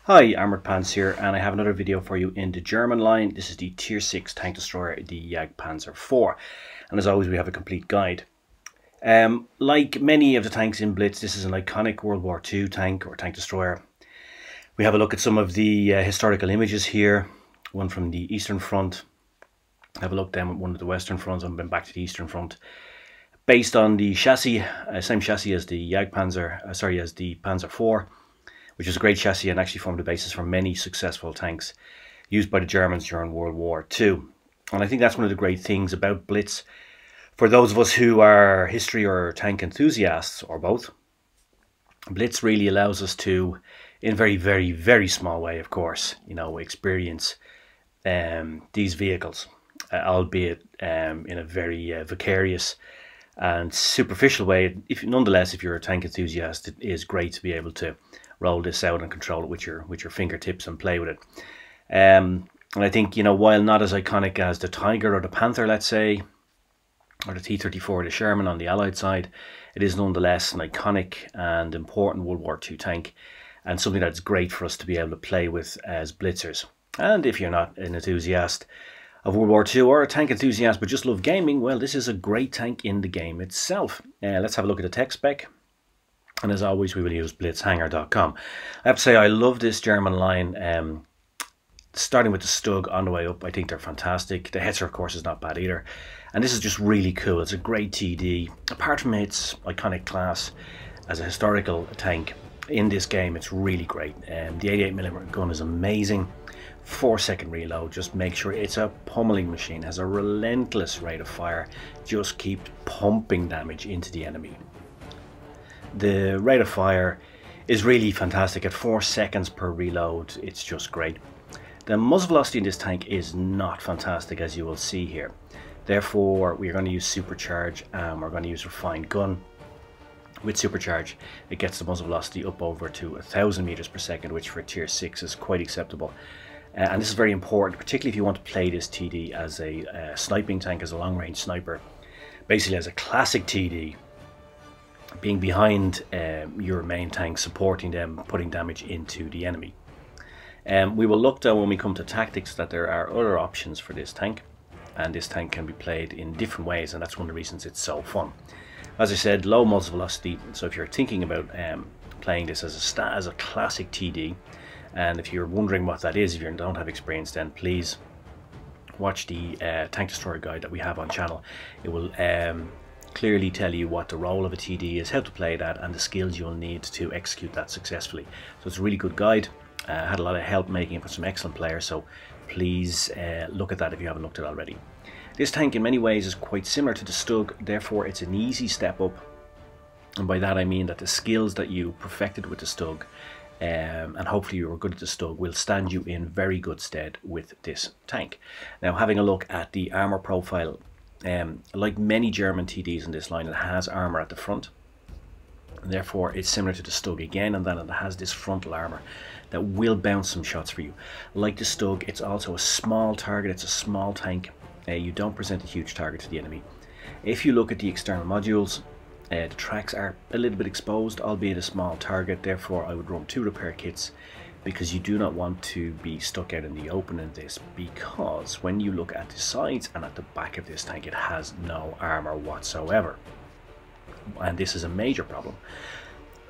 Hi, Armored Pants here, and I have another video for you in the German line. This is the Tier 6 tank destroyer, the Jagdpanzer IV, and as always we have a complete guide. Like many of the tanks in Blitz, this is an iconic World War II tank or tank destroyer. We have a look at some of the historical images here, one from the Eastern Front. Have a look then at one of the Western Fronts, and been back to the Eastern Front. Based on the chassis, same chassis as the as the Panzer IV, which is a great chassis and actually formed the basis for many successful tanks used by the Germans during World War II. And I think that's one of the great things about Blitz. For those of us who are history or tank enthusiasts, or both, Blitz really allows us to, in a very small way, of course, experience these vehicles, albeit in a very vicarious and superficial way. Nonetheless, if you're a tank enthusiast, it is great to be able to roll this out and control it with your fingertips and play with it. And I think, while not as iconic as the Tiger or the Panther, let's say, or the T-34 or the Sherman on the Allied side, it is nonetheless an iconic and important World War II tank, and something that's great for us to be able to play with as blitzers. And if you're not an enthusiast of World War II or a tank enthusiast but just love gaming, well, this is a great tank in the game itself. Let's have a look at the tech spec. And as always, we will use blitzhanger.com. I have to say, I love this German line. Starting with the Stug on the way up, I think they're fantastic. The Hetzer, of course, is not bad either. And this is just really cool. It's a great TD. Apart from its iconic class as a historical tank, in this game, it's really great. The 88mm gun is amazing. 4-second reload. Just make sure it's a pummeling machine. Has a relentless rate of fire. Just keeps pumping damage into the enemy. The rate of fire is really fantastic. At 4 seconds per reload, it's just great. The muzzle velocity in this tank is not fantastic, as you will see here. Therefore, we're going to use Supercharge, and we're going to use Refined Gun. With Supercharge, it gets the muzzle velocity up over to 1,000 meters per second, which for Tier 6 is quite acceptable. And this is very important, particularly if you want to play this TD as a sniping tank, as a long-range sniper. Basically, as a classic TD, being behind your main tank, supporting them, putting damage into the enemy. We will look down when we come to tactics that there are other options for this tank, and this tank can be played in different ways, and that's one of the reasons it's so fun. As I said, low muzzle velocity, so if you're thinking about playing this as a classic TD, and if you're wondering what that is, if you don't have experience, then please watch the tank destroyer guide that we have on channel. It will clearly tell you what the role of a TD is, how to play that, and the skills you'll need to execute that successfully. So it's a really good guide. Had a lot of help making it for some excellent players, so please look at that if you haven't looked at it already. This tank in many ways is quite similar to the Stug, therefore it's an easy step up, and by that I mean that the skills that you perfected with the Stug, and hopefully you were good at the Stug, will stand you in very good stead with this tank. Now, having a look at the armor profile, like many German TDs in this line, it has armor at the front, and therefore it's similar to the Stug again, and then it has this frontal armor that will bounce some shots for you. Like the Stug, it's also a small target, it's a small tank. You don't present a huge target to the enemy. If you look at the external modules, the tracks are a little bit exposed, albeit a small target. Therefore I would run 2 repair kits, because you do not want to be stuck out in the open in this, because when you look at the sides and at the back of this tank, it has no armor whatsoever, and this is a major problem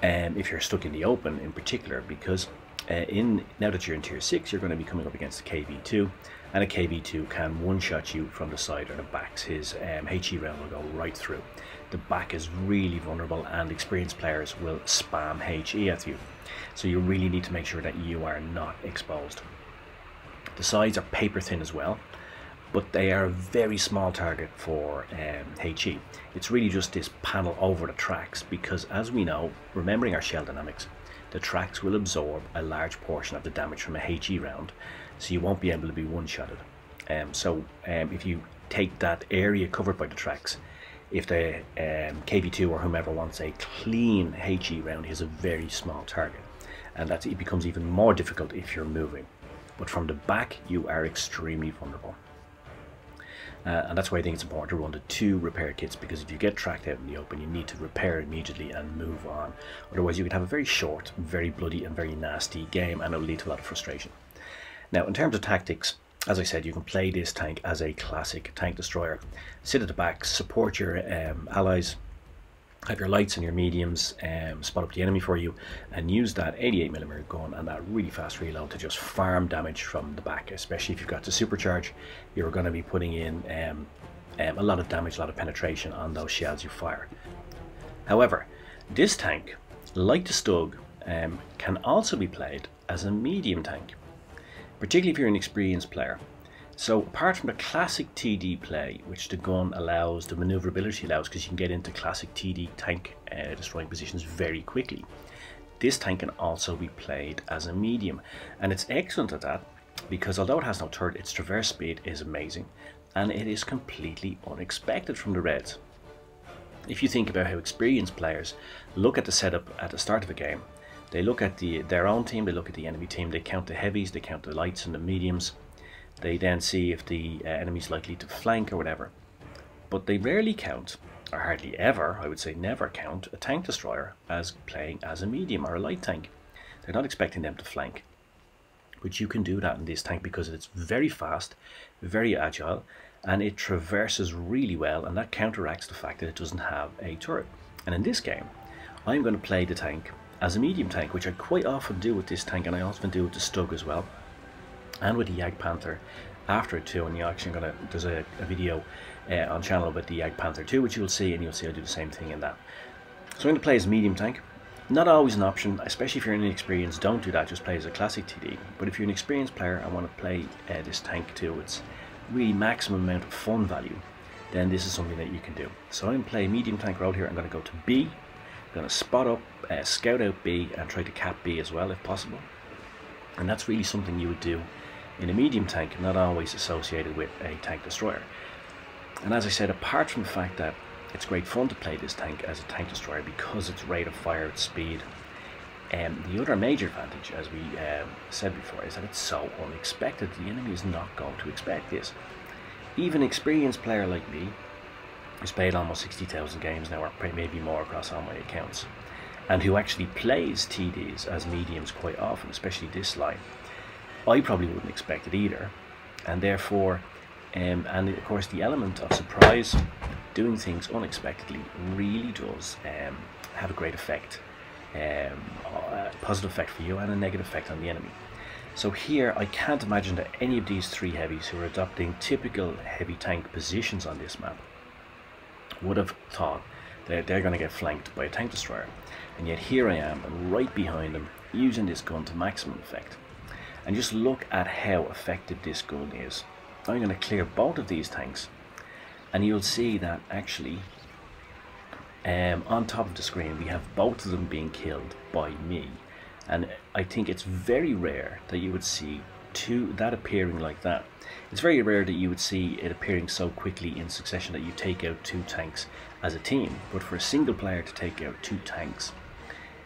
if you're stuck in the open in particular, because now that you're in Tier 6, you're going to be coming up against a KV2, and a KV2 can one-shot you from the side or the backs. His HE round will go right through. The back is really vulnerable, and experienced players will spam HE at you. So you really need to make sure that you are not exposed. The sides are paper thin as well, but they are a very small target for HE. It's really just this panel over the tracks, because as we know, remembering our shell dynamics, the tracks will absorb a large portion of the damage from a HE round, so you won't be able to be one-shotted. If you take that area covered by the tracks, if the KV2 or whomever wants a clean HE round, is a very small target, and it becomes even more difficult if you're moving. But from the back, you are extremely vulnerable. And that's why I think it's important to run the 2 repair kits, because if you get tracked out in the open, you need to repair immediately and move on. Otherwise you could have a very short, very bloody and very nasty game, and it'll lead to a lot of frustration. Now in terms of tactics, as I said, you can play this tank as a classic tank destroyer. Sit at the back, support your allies, have your lights and your mediums spot up the enemy for you, and use that 88mm gun and that really fast reload to just farm damage from the back. Especially if you've got to supercharge, you're going to be putting in a lot of damage, a lot of penetration on those shells you fire. However, this tank, like the Stug, can also be played as a medium tank, particularly if you're an experienced player. So apart from the classic TD play, which the gun allows, the maneuverability allows, because you can get into classic TD tank destroying positions very quickly, this tank can also be played as a medium, and it's excellent at that because although it has no turret, its traverse speed is amazing, and it is completely unexpected from the Reds. If you think about how experienced players look at the setup at the start of a game, they look at their own team, they look at the enemy team, they count the heavies, they count the lights and the mediums. They then see if the enemy's likely to flank or whatever. But they rarely count, or hardly ever, I would say never count, a tank destroyer as playing as a medium or a light tank. They're not expecting them to flank. But you can do that in this tank because it's very fast, very agile, and it traverses really well, and that counteracts the fact that it doesn't have a turret. And in this game, I'm going to play the tank as a medium tank, which I quite often do with this tank, and I often do with the Stug as well, and with the Jagdpanther after it too. And you're actually there's a video on channel about the Jagdpanther too, which you'll see, and you'll see I do the same thing in that. So I'm going to play as a medium tank. Not always an option, especially if you're inexperienced. Don't do that, just play as a classic TD. But if you're an experienced player and want to play this tank too, it's really maximum amount of fun value, then this is something that you can do. So I'm going to play medium tank route here. I'm going to go to B, I'm going to spot up, scout out B, and try to cap B as well if possible. And that's really something you would do in a medium tank, not always associated with a tank destroyer. And as I said, apart from the fact that it's great fun to play this tank as a tank destroyer because its rate of fire, its speed, the other major advantage, as we said before, is that it's so unexpected. The enemy is not going to expect this. Even an experienced player like me, who's played almost 60,000 games now, or maybe more across all my accounts, and who actually plays TDs as mediums quite often, especially this line, I probably wouldn't expect it either. And therefore, and of course the element of surprise, doing things unexpectedly, really does have a great effect, a positive effect for you and a negative effect on the enemy. So here I can't imagine that any of these 3 heavies who are adopting typical heavy tank positions on this map would have thought that they're going to get flanked by a tank destroyer. And yet here I am, and right behind them, using this gun to maximum effect. And just look at how effective this gun is. I'm going to clear both of these tanks, and you'll see that actually on top of the screen we have both of them being killed by me. And I think it's very rare that you would see that appearing like that. It's very rare that you would see it appearing so quickly in succession that you take out 2 tanks as a team. But for a single player to take out 2 tanks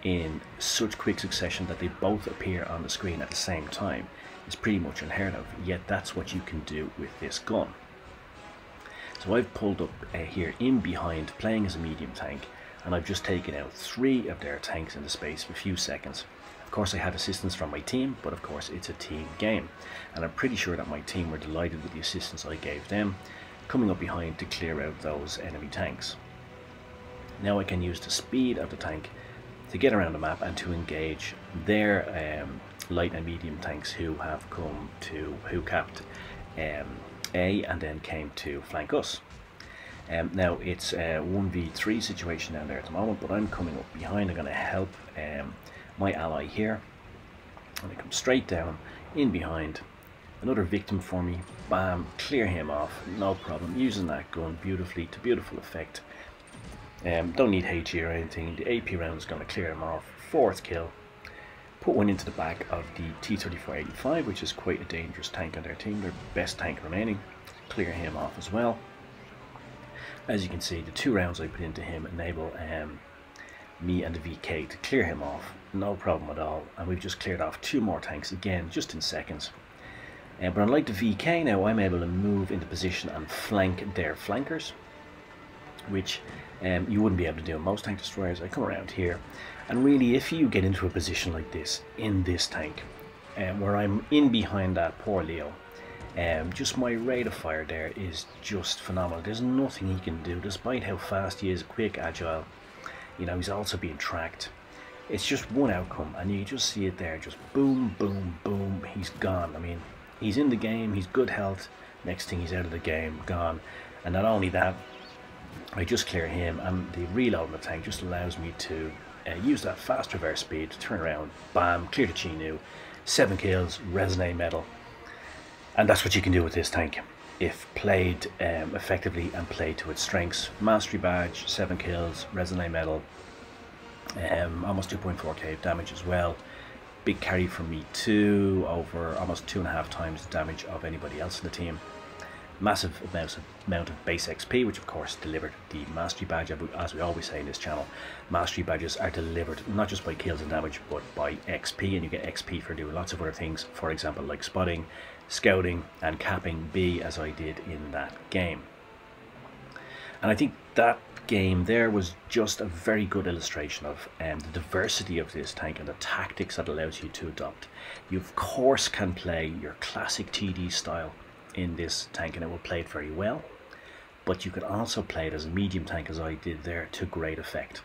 in such quick succession that they both appear on the screen at the same time is pretty much unheard of. Yet that's what you can do with this gun. So I've pulled up here in behind, playing as a medium tank, and I've just taken out 3 of their tanks in the space of a few seconds. Of course I had assistance from my team, but of course it's a team game, and I'm pretty sure that my team were delighted with the assistance I gave them, coming up behind to clear out those enemy tanks. Now I can use the speed of the tank to get around the map and to engage their light and medium tanks who capped A and then came to flank us. Now it's a 1v3 situation down there at the moment, but I'm coming up behind. I'm going to help my ally here. I'm going to come straight down in behind. Another victim for me. Bam, clear him off, no problem. Using that gun beautifully, to beautiful effect. Don't need HE or anything. The AP round is going to clear him off. 4th kill. Put one into the back of the T-34-85, which is quite a dangerous tank on their team, their best tank remaining. Clear him off as well. As you can see, the 2 rounds I put into him enable me and the VK to clear him off, no problem at all. And we've just cleared off 2 more tanks again, just in seconds. But unlike the VK now, I'm able to move into position and flank their flankers, which you wouldn't be able to do in most tank destroyers. I come around here, and really if you get into a position like this in this tank, where I'm in behind that poor Leo, just my rate of fire there is just phenomenal. There's nothing he can do, despite how fast he is, quick, agile. You know, he's also being tracked. It's just one outcome, and you just see it there, just boom, boom, boom, he's gone. I mean, he's in the game, he's good health, next thing he's out of the game, gone. And not only that, I just clear him, and the reload in the tank just allows me to use that fast reverse speed to turn around, bam, clear the Chi Nu, 7 kills, Resonate Medal. And that's what you can do with this tank if played effectively and played to its strengths. Mastery badge, 7 kills, Resonate Medal, almost 2.4k damage as well. Big carry from me too, over almost 2.5 times the damage of anybody else in the team. Massive amount of base XP, which of course delivered the Mastery badge. As we always say in this channel, Mastery badges are delivered not just by kills and damage, but by XP, and you get XP for doing lots of other things, for example like spotting, scouting and capping B, as I did in that game. And I think that game there was just a very good illustration of the diversity of this tank and the tactics that allows you to adopt. You of course can play your classic TD style in this tank and it will play it very well, but you can also play it as a medium tank, as I did there, to great effect.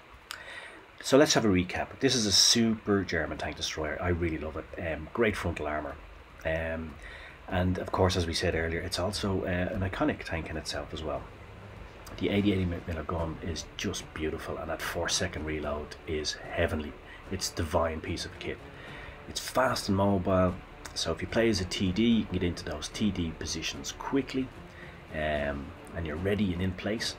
So let's have a recap. This is a super German tank destroyer. I really love it. Great frontal armor, and of course, as we said earlier, it's also an iconic tank in itself as well. The 80mm gun is just beautiful, and that 4-second reload is heavenly. It's a divine piece of kit. It's fast and mobile, so if you play as a TD, you can get into those TD positions quickly, and you're ready and in place.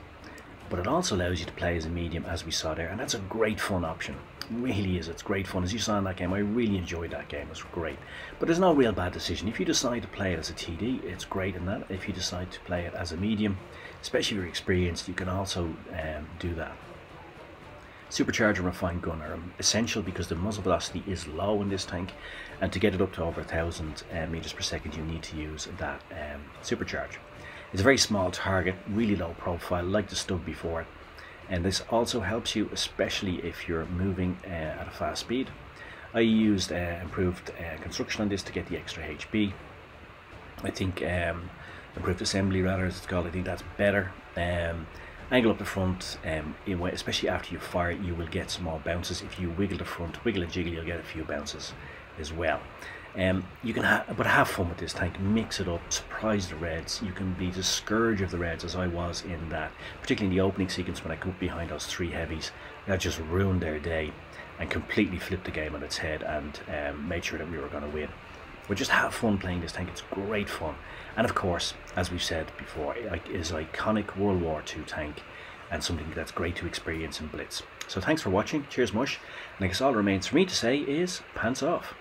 But it also allows you to play as a medium, as we saw there, and that's a great fun option. It really is. It's great fun. As you saw in that game, I really enjoyed that game. It was great. But there's no real bad decision. If you decide to play it as a TD, it's great in that. If you decide to play it as a medium, especially if you're experienced, you can also do that. Supercharger and refined gun are essential because the muzzle velocity is low in this tank, and to get it up to over 1000 meters per second, you need to use that supercharge. It's a very small target, really low profile, like the Stug before it, and this also helps you, especially if you're moving at a fast speed. I used improved construction on this to get the extra HB. I think improved assembly, rather, as it's called. I think that's better. Angle up the front, especially after you fire it, you will get small bounces. If you wiggle the front, wiggle and jiggle, you'll get a few bounces as well. You can have fun with this tank. Mix it up, surprise the Reds. You can be the scourge of the Reds, as I was in that, particularly in the opening sequence when I come up behind those 3 heavies. That just ruined their day and completely flipped the game on its head and made sure that we were going to win. But just have fun playing this tank. It's great fun. And of course, as we've said before, it is an iconic World War II tank and something that's great to experience in Blitz. So thanks for watching. Cheers mush. And I guess all that remains for me to say is pants off.